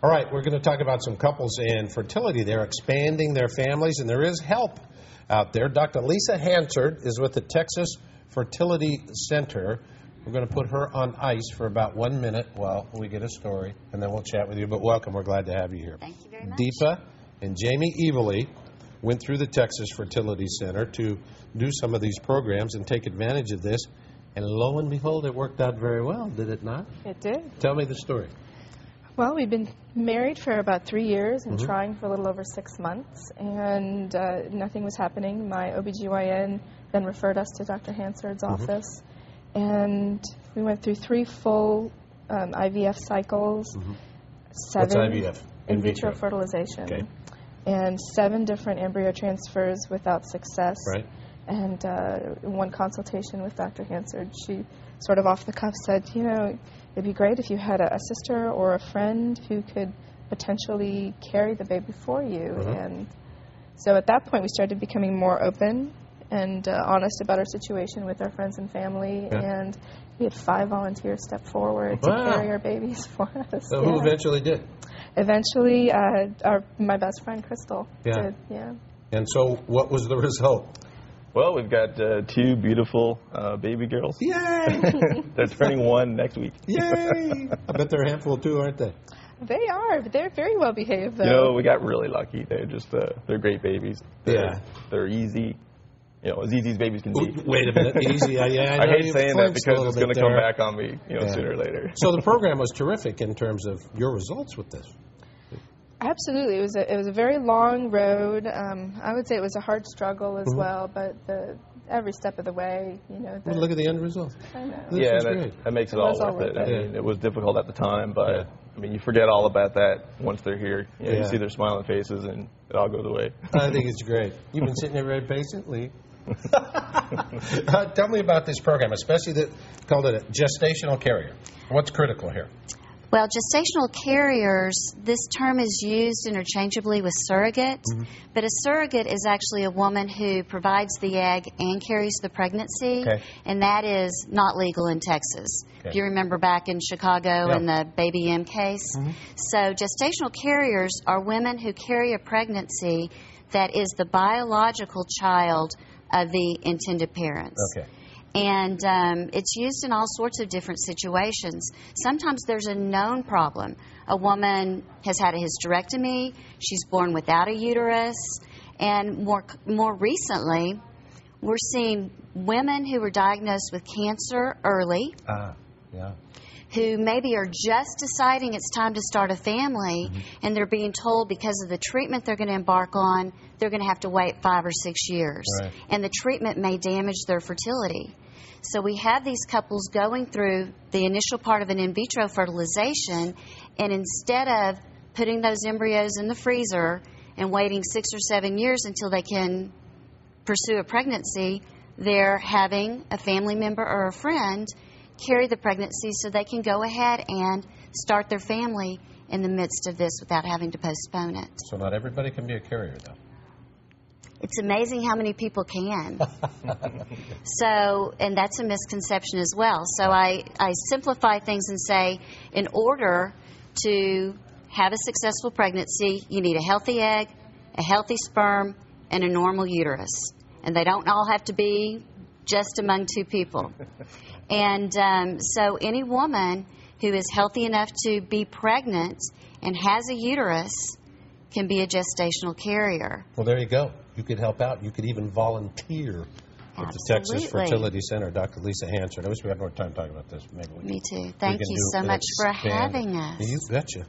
All right, we're going to talk about some couples and fertility. They're expanding their families, and there is help out there. Dr. Lisa Hansard is with the Texas Fertility Center. We're going to put her on ice for about 1 minute while we get a story, and then we'll chat with you. But welcome. We're glad to have you here. Thank you very much. Deepa and Jamie Eveleigh went through the Texas Fertility Center to do some of these programs and take advantage of this. And lo and behold, it worked out very well, did it not? It did. Tell me the story. Well, we've been married for about 3 years and trying for a little over 6 months, and nothing was happening. My OBGYN then referred us to Dr. Hansard's office, and we went through 3 full IVF cycles, 7 What's IVF? in vitro fertilization, Okay. and 7 different embryo transfers without success. Right. And one consultation with Dr. Hansard, she sort of off the cuff said, you know, it'd be great if you had a sister or a friend who could potentially carry the baby for you. And so at that point, we started becoming more open and honest about our situation with our friends and family. And we had 5 volunteers step forward to carry our babies for us. So who eventually did? Eventually, my best friend, Crystal, did. Yeah. And so what was the result? Well, we've got 2 beautiful baby girls. Yay! They're turning 1 next week. Yay! I bet they're a handful too, aren't they? They are, but they're very well behaved, though. You know, we got really lucky. They're just, they're great babies. They're easy. You know, as easy as babies can be. Wait a minute, easy. I hate saying that because it's going to come back on me, you know, sooner or later. So the program was terrific in terms of your results with this. Absolutely. It was a very long road. I would say it was a hard struggle as well, but every step of the way, you know. Look at the end result. I know. Yeah, that makes it all worth it. I mean, it was difficult at the time, but I mean, you forget all about that once they're here. You know, you see their smiling faces, and it all goes away. I think it's great. You've been sitting there very patiently. Tell me about this program, especially called it a gestational carrier. What's critical here? Well, gestational carriers, this term is used interchangeably with surrogate, but a surrogate is actually a woman who provides the egg and carries the pregnancy, and that is not legal in Texas. If you remember back in Chicago in the Baby M case. So gestational carriers are women who carry a pregnancy that is the biological child of the intended parents. And it's used in all sorts of different situations. Sometimes there's a known problem. A woman has had a hysterectomy, she's born without a uterus, and more recently, we're seeing women who were diagnosed with cancer early, who maybe are just deciding it's time to start a family, and they're being told because of the treatment they're going to embark on, they're going to have to wait 5 or 6 years. And the treatment may damage their fertility. So we have these couples going through the initial part of an in vitro fertilization, and instead of putting those embryos in the freezer and waiting 6 or 7 years until they can pursue a pregnancy, they're having a family member or a friend carry the pregnancy so they can go ahead and start their family in the midst of this without having to postpone it. So not everybody can be a carrier, though. It's amazing how many people can. So, and that's a misconception as well. So I simplify things and say, in order to have a successful pregnancy, you need a healthy egg, a healthy sperm, and a normal uterus. And they don't all have to be just among 2 people. And so any woman who is healthy enough to be pregnant and has a uterus can be a gestational carrier. Well, there you go. You could help out. You could even volunteer at the Texas Fertility Center. Dr. Lisa Hansard. I wish we had more time talking about this. Maybe we Me too. Thank you so much for having us. You betcha.